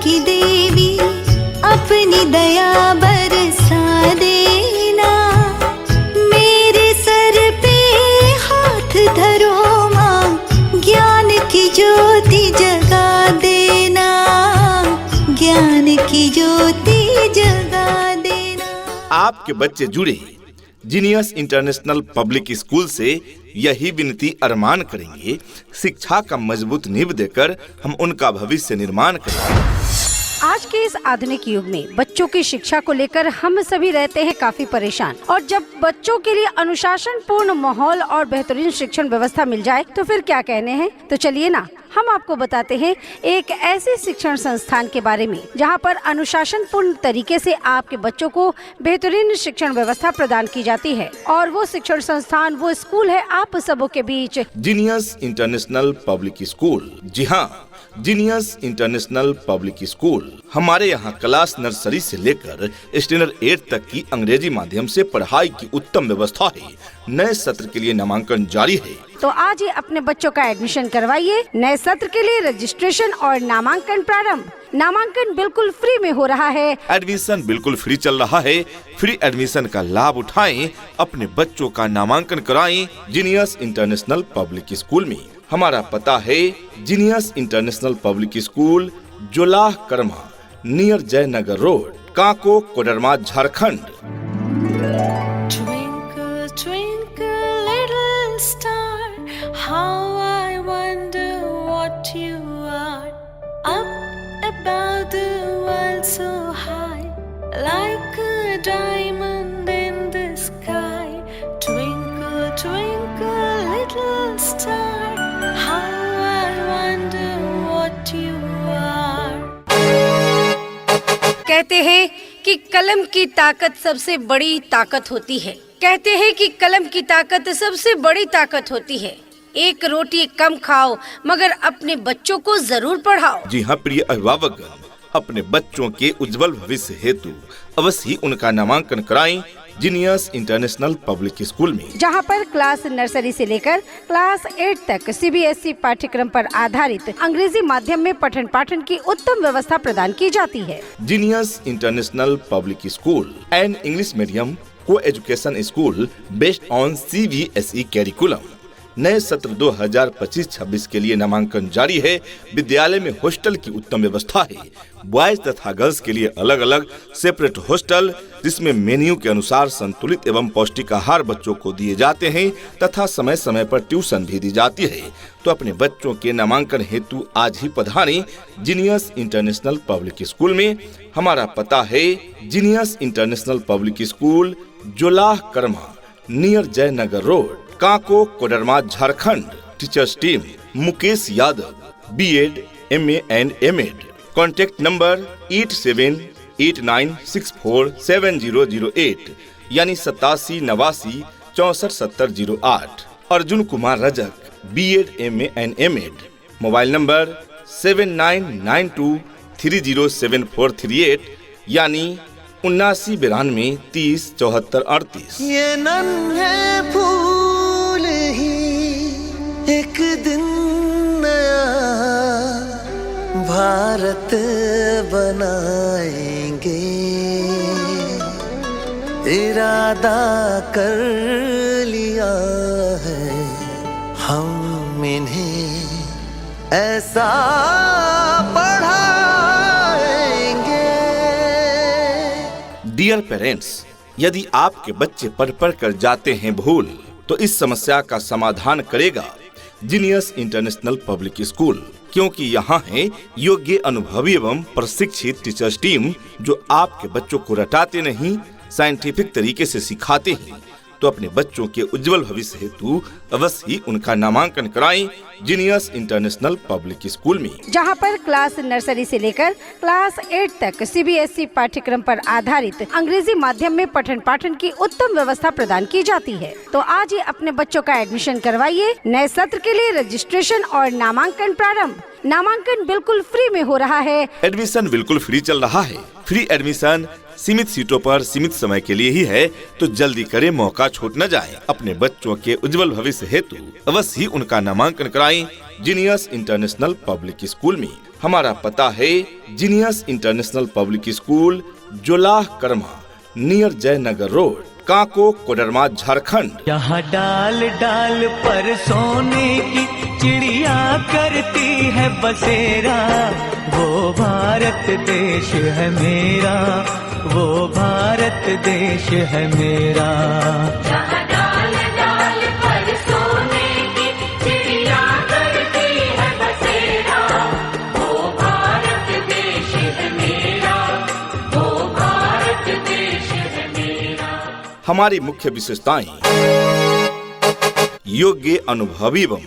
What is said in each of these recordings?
की देवी अपनी दया बरसा देना, मेरे सर पे हाथ धरो माँ, ज्ञान की ज्योति जगा देना, ज्ञान की ज्योति जगा देना। आपके बच्चे जुड़े जीनियस इंटरनेशनल पब्लिक स्कूल से यही विनती अरमान करेंगे, शिक्षा का मजबूत नींव देकर हम उनका भविष्य निर्माण करेंगे। आज के इस आधुनिक युग में बच्चों की शिक्षा को लेकर हम सभी रहते हैं काफी परेशान, और जब बच्चों के लिए अनुशासन पूर्ण माहौल और बेहतरीन शिक्षण व्यवस्था मिल जाए तो फिर क्या कहने हैं। तो चलिए ना, हम आपको बताते हैं एक ऐसे शिक्षण संस्थान के बारे में जहां पर अनुशासन पूर्ण तरीके से आपके बच्चों को बेहतरीन शिक्षण व्यवस्था प्रदान की जाती है। और वो शिक्षण संस्थान, वो स्कूल है आप सबों के बीच जीनियस इंटरनेशनल पब्लिक स्कूल। जी हाँ, जीनियस इंटरनेशनल पब्लिक स्कूल। हमारे यहाँ क्लास नर्सरी से लेकर स्टैंडर्ड 8 तक की अंग्रेजी माध्यम से पढ़ाई की उत्तम व्यवस्था है। नए सत्र के लिए नामांकन जारी है, तो आज ही अपने बच्चों का एडमिशन करवाइए। नए सत्र के लिए रजिस्ट्रेशन और नामांकन प्रारंभ। नामांकन बिल्कुल फ्री में हो रहा है। एडमिशन बिल्कुल फ्री चल रहा है। फ्री एडमिशन का लाभ उठाएं, अपने बच्चों का नामांकन कराएं जीनियस इंटरनेशनल पब्लिक स्कूल में। हमारा पता है genius international public school, Jolah Karma, near Jaynagar road, Kako, Koderma, Jharkhand. Twinkle, twinkle, little star, how I wonder what you are. Up above the world so high, like a diamond in the sky. Twinkle, twinkle, little star, how I wonder what you are. कहते हैं कि कलम की ताकत सबसे बड़ी ताकत होती है। कहते हैं कि कलम की ताकत सबसे बड़ी ताकत होती है। एक रोटी कम खाओ मगर अपने बच्चों को जरूर पढ़ाओ। जी हाँ प्रिय अभिभावक, अपने बच्चों के उज्जवल भविष्य हेतु अवश्य ही उनका नामांकन कराएं जीनियस इंटरनेशनल पब्लिक स्कूल में, जहां पर क्लास नर्सरी से लेकर क्लास 8 तक CBSE पाठ्यक्रम पर आधारित अंग्रेजी माध्यम में पठन पाठन की उत्तम व्यवस्था प्रदान की जाती है। Genius international public school and English medium co-education school based on CBSE curriculum. नए सत्र 2025-26 के लिए नामांकन जारी है। विद्यालय में हॉस्टल की उत्तम व्यवस्था है। बॉयज तथा गर्ल्स के लिए अलग अलग सेपरेट हॉस्टल, जिसमें मेन्यू के अनुसार संतुलित एवं पौष्टिक आहार बच्चों को दिए जाते हैं तथा समय समय पर ट्यूशन भी दी जाती है। तो अपने बच्चों के नामांकन हेतु आज ही पधारें जीनियस इंटरनेशनल पब्लिक स्कूल में। हमारा पता है genius international public school, Jolah Karma, near Jaynagar road, Kako, Koderma, Jharkhand. Teachers team Mukesh Yadav, B.Ed, MA and M.Ed। Contact number 8789647008 यानी 87 89 64 70 08। Arjun Kumar Rajak, B.Ed, MA and M.Ed। Mobile number 7992307438 यानी 7992 30 74 38। ये नन्हे फूल ही एक दिन नया भारत बनाएंगे, इरादा कर लिया है हम इन्हें ऐसा पढ़ाएंगे। डियर पेरेंट्स, यदि आपके बच्चे पढ़ कर जाते हैं भूल, तो इस समस्या का समाधान करेगा जीनियस इंटरनेशनल पब्लिक स्कूल, क्योंकि यहाँ है योग्य, अनुभवी एवं प्रशिक्षित टीचर्स टीम जो आपके बच्चों को रटाते नहीं, साइंटिफिक तरीके से सिखाते हैं। तो अपने बच्चों के उज्जवल भविष्य हेतु अवश्य ही उनका नामांकन कराएं जीनियस इंटरनेशनल पब्लिक स्कूल में, जहां पर क्लास नर्सरी से लेकर क्लास 8 तक CBSE पाठ्यक्रम पर आधारित अंग्रेजी माध्यम में पठन पाठन की उत्तम व्यवस्था प्रदान की जाती है। तो आज ही अपने बच्चों का एडमिशन करवाइए। नए सत्र के लिए रजिस्ट्रेशन और नामांकन प्रारंभ। नामांकन बिल्कुल फ्री में हो रहा है। एडमिशन बिल्कुल फ्री चल रहा है। फ्री एडमिशन सीमित सीटों पर सीमित समय के लिए ही है, तो जल्दी करें, मौका छूट न जाए। अपने बच्चों के उज्जवल भविष्य हेतु अवश्य ही उनका नामांकन कराएं जीनियस इंटरनेशनल पब्लिक स्कूल में। हमारा पता है genius international public school, Jolah Karma, near Jaynagar road, Kako, Koderma, Jharkhand. यहाँ डाल डाल पर सोने की चिड़िया करती है बसेरा, वो भारत देश है मेरा, वो भारत देश है मेरा। जहाँ डाल डाल पर सोने की चिड़िया करती है बसेरा, वो भारत देश है मेरा, वो भारत देश है मेरा। हमारी मुख्य विशेषताएं: योग्य, अनुभवी एवं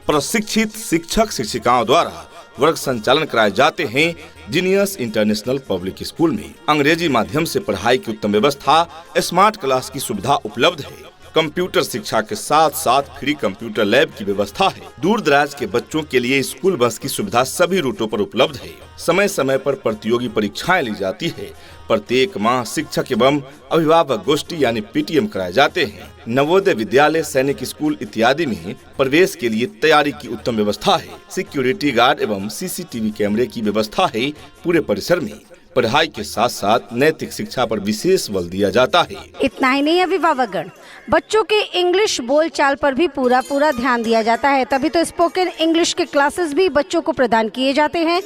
प्रशिक्षित शिक्षक शिक्षिकाओं द्वारा वर्ग संचालन कराए जाते हैं जीनियस इंटरनेशनल पब्लिक स्कूल में। अंग्रेजी माध्यम से पढ़ाई की उत्तम व्यवस्था, स्मार्ट क्लास की सुविधा उपलब्ध है। कंप्यूटर शिक्षा के साथ साथ फ्री कंप्यूटर लैब की व्यवस्था है। दूर दराज के बच्चों के लिए स्कूल बस की सुविधा सभी रूटों पर उपलब्ध है। समय समय पर प्रतियोगी परीक्षाएं ली जाती है। प्रत्येक माह शिक्षक एवं अभिभावक गोष्ठी यानी पीटीएम कराए जाते हैं। नवोदय विद्यालय, सैनिक स्कूल इत्यादि में प्रवेश के लिए तैयारी की उत्तम व्यवस्था है। सिक्योरिटी गार्ड एवं सीसीटीवी कैमरे की व्यवस्था है पूरे परिसर में। पढ़ाई के साथ साथ नैतिक शिक्षा पर विशेष बल दिया जाता है। इतना ही नहीं, अभिभावकगण, बच्चों के इंग्लिश बोलचाल पर भी पूरा ध्यान दिया जाता है। तभी तो स्पोकन इंग्लिश के क्लासेस भी बच्चों को प्रदान किए जाते हैं।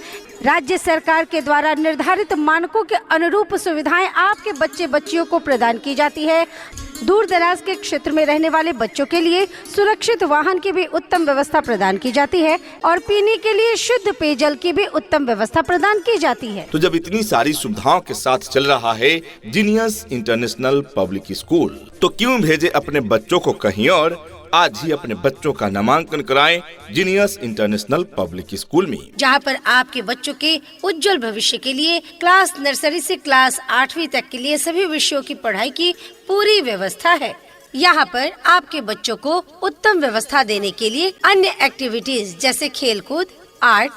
राज्य सरकार के द्वारा निर्धारित मानकों के अनुरूप सुविधाएं आपके बच्चे बच्चियों को प्रदान की जाती है। दूर दराज के क्षेत्र में रहने वाले बच्चों के लिए सुरक्षित वाहन की भी उत्तम व्यवस्था प्रदान की जाती है और पीने के लिए शुद्ध पेयजल की भी उत्तम व्यवस्था प्रदान की जाती है। तो जब इतनी सारी सुविधाओं के साथ चल रहा है जीनियस इंटरनेशनल पब्लिक स्कूल, तो क्यों भेजे अपने बच्चों को कहीं और। आज ही अपने बच्चों का नामांकन कराएं जीनियस इंटरनेशनल पब्लिक स्कूल में, जहां पर आपके बच्चों के उज्जवल भविष्य के लिए क्लास नर्सरी से क्लास 8वीं तक के लिए सभी विषयों की पढ़ाई की पूरी व्यवस्था है। यहाँ पर आपके बच्चों को उत्तम व्यवस्था देने के लिए अन्य एक्टिविटीज जैसे खेलकूद, आर्ट,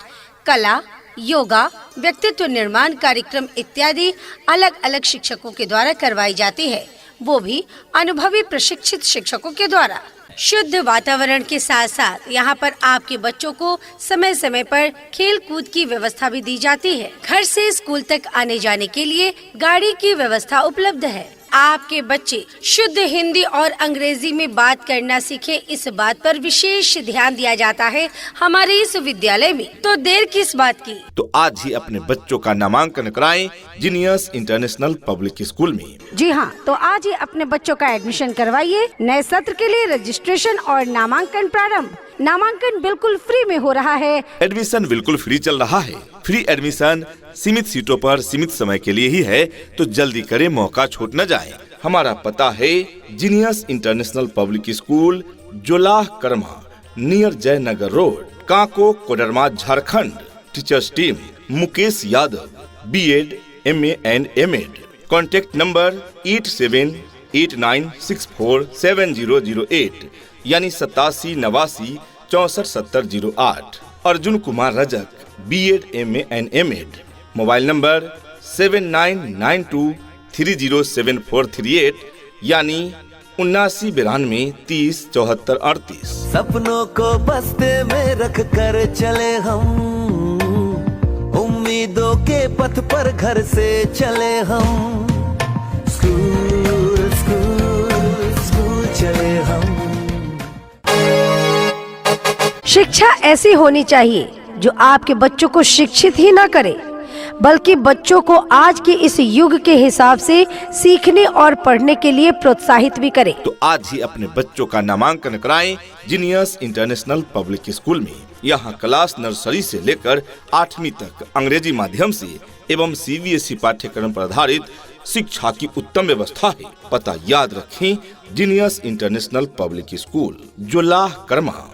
कला, योगा, व्यक्तित्व निर्माण कार्यक्रम इत्यादि अलग अलग शिक्षकों के द्वारा करवाई जाती है, वो भी अनुभवी प्रशिक्षित शिक्षकों के द्वारा। शुद्ध वातावरण के साथ साथ यहाँ पर आपके बच्चों को समय समय पर खेल कूद की व्यवस्था भी दी जाती है। घर से स्कूल तक आने जाने के लिए गाड़ी की व्यवस्था उपलब्ध है। आपके बच्चे शुद्ध हिंदी और अंग्रेजी में बात करना सीखे, इस बात पर विशेष ध्यान दिया जाता है हमारे इस विद्यालय में। तो देर किस बात की, तो आज ही अपने बच्चों का नामांकन कराएं जीनियस इंटरनेशनल पब्लिक स्कूल में। जी हाँ, तो आज ही अपने बच्चों का एडमिशन करवाइए। नए सत्र के लिए रजिस्ट्रेशन और नामांकन प्रारंभ। नामांकन बिल्कुल फ्री में हो रहा है। एडमिशन बिल्कुल फ्री चल रहा है। फ्री एडमिशन सीमित सीटों पर सीमित समय के लिए ही है, तो जल्दी करें, मौका छूट न जाए। हमारा पता है genius international public school, Jolah Karma, near Jaynagar road, Kako, Koderma, Jharkhand. Teachers team Mukesh Yadav, BEd, MA and MAd। Contact number 8789647008 यानी 87 89 64 70 08। Arjun Kumar Rajak, BEd, MA and MAd। Mobile number 7992307438 यानी 7992 30 74 38। सपनों को बस्ते में रख कर चले हम, उम्मीदों के पथ पर घर से चले हम। स्कूल स्कूल स्कूल चले हम। शिक्षा ऐसी होनी चाहिए जो आपके बच्चों को शिक्षित ही न करे, बल्कि बच्चों को आज के इस युग के हिसाब से सीखने और पढ़ने के लिए प्रोत्साहित भी करे। तो आज ही अपने बच्चों का नामांकन कराएं जीनियस इंटरनेशनल पब्लिक स्कूल में। यहाँ क्लास नर्सरी से लेकर 8वीं तक अंग्रेजी माध्यम से एवं CBSE पाठ्यक्रम पर आधारित शिक्षा की उत्तम व्यवस्था है। पता याद रखें, genius international public school, Jolah Karma,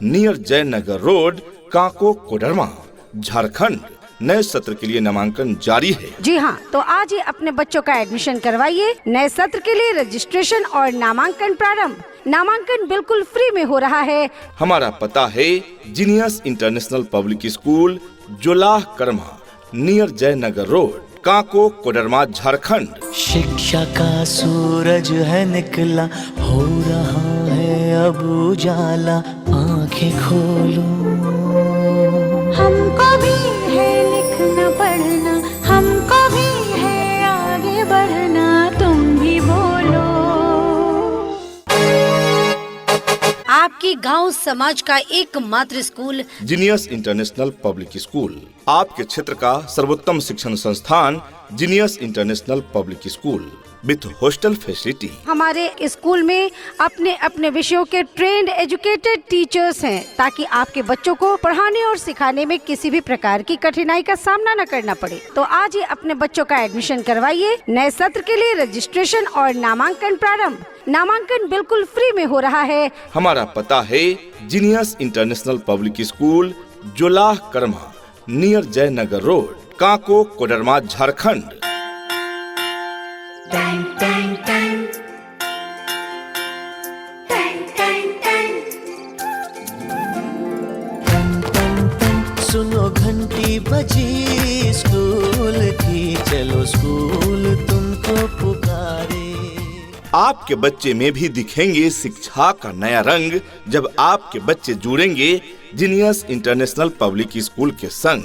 near Jaynagar road, Kako, Koderma, Jharkhand. नए सत्र के लिए नामांकन जारी है। जी हाँ, तो आज ही अपने बच्चों का एडमिशन करवाइए। नए सत्र के लिए रजिस्ट्रेशन और नामांकन प्रारंभ। नामांकन बिल्कुल फ्री में हो रहा है। हमारा पता है genius international public school, Jolah Karma, near Jaynagar road, Kanko Koderma Jharkhand. शिक्षा का सूरज है निकला, हो रहा है अब उजाला, आंखें खोलो। हमको भी है लिखना पढ़ना, हमको भी है आगे बढ़ना, तुम भी बोलो। आपकी गांव समाज का एकमात्र school genius international public school, आपके क्षेत्र का सर्वोत्तम शिक्षण संस्थान genius international public school with hostel facility. हमारे स्कूल में अपने अपने विषयों के ट्रेंड एजुकेटेड टीचर्स हैं, ताकि आपके बच्चों को पढ़ाने और सिखाने में किसी भी प्रकार की कठिनाई का सामना न करना पड़े। तो आज ही अपने बच्चों का एडमिशन करवाइए। नए सत्र के लिए रजिस्ट्रेशन और नामांकन प्रारंभ। नामांकन बिल्कुल फ्री में हो रहा है। हमारा पता है genius international public school, Jolah Karma, near Jaynagar road, Kanko Koderma Jharkhand. सुनो घंटी बजी स्कूल की, चलो स्कूल तुमको पुकारे। आपके बच्चे में भी दिखेंगे शिक्षा का नया रंग, जब आपके बच्चे जुड़ेंगे जीनियस इंटरनेशनल पब्लिक स्कूल के संग।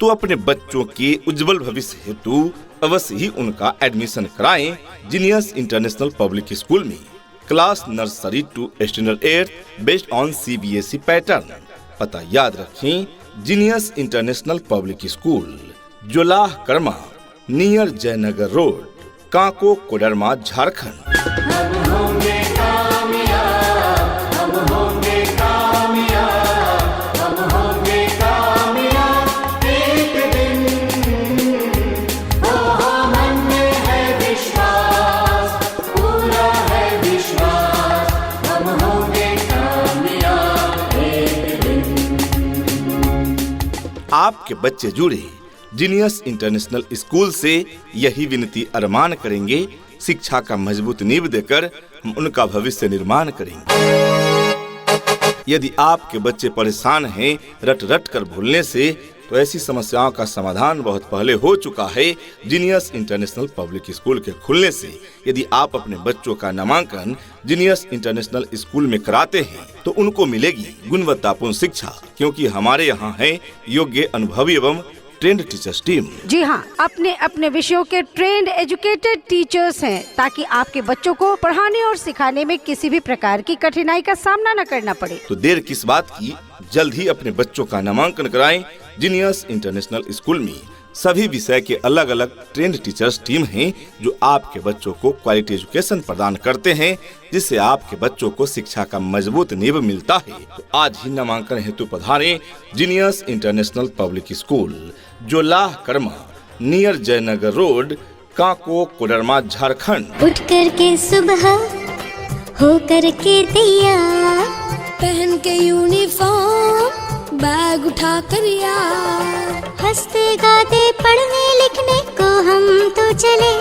तो अपने बच्चों के उज्जवल भविष्य हेतु अवश्य ही उनका एडमिशन कराएं जीनियस इंटरनेशनल पब्लिक स्कूल में। Class nursery to standard 8 based on CBSE pattern. पता याद रखें, genius international public school, Jolah Karma, near Jaynagar road, Kanko Koderma Jharkhand. आपके बच्चे जुड़े जीनियस इंटरनेशनल स्कूल से, यही विनती अरमान करेंगे। शिक्षा का मजबूत नींव देकर हम उनका भविष्य निर्माण करेंगे। यदि आपके बच्चे परेशान हैं रट रट कर भूलने से, तो ऐसी समस्याओं का समाधान बहुत पहले हो चुका है जीनियस इंटरनेशनल पब्लिक स्कूल के खुलने से। यदि आप अपने बच्चों का नामांकन जीनियस इंटरनेशनल स्कूल में कराते हैं, तो उनको मिलेगी गुणवत्तापूर्ण शिक्षा, क्योंकि हमारे यहाँ है योग्य, अनुभवी एवं ट्रेंड टीचर्स टीम। जी हाँ, अपने अपने विषयों के ट्रेंड एजुकेटेड टीचर्स हैं, ताकि आपके बच्चों को पढ़ाने और सिखाने में किसी भी प्रकार की कठिनाई का सामना न करना पड़े। तो देर किस बात की, जल्द ही अपने बच्चों का नामांकन कराएं जीनियस इंटरनेशनल स्कूल में। सभी विषय के अलग अलग ट्रेंड टीचर्स टीम हैं, जो आपके बच्चों को क्वालिटी एजुकेशन प्रदान करते हैं, जिससे आपके बच्चों को शिक्षा का मजबूत नींव मिलता है। तो आज ही नामांकन हेतु पधारें genius international public school, Jolah Karma, near Jaynagar road, Kanko Koderma Jharkhand. उठ करके सुबह हो करके दिया, पहन के यूनिफॉर्म, बैग उठा कर यार, हंसते गाते पढ़ने लिखने को हम तो चले,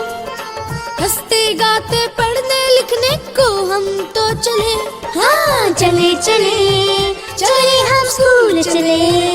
हंसते गाते पढ़ने लिखने को हम तो चले, हाँ चले चले चले हम स्कूल चले।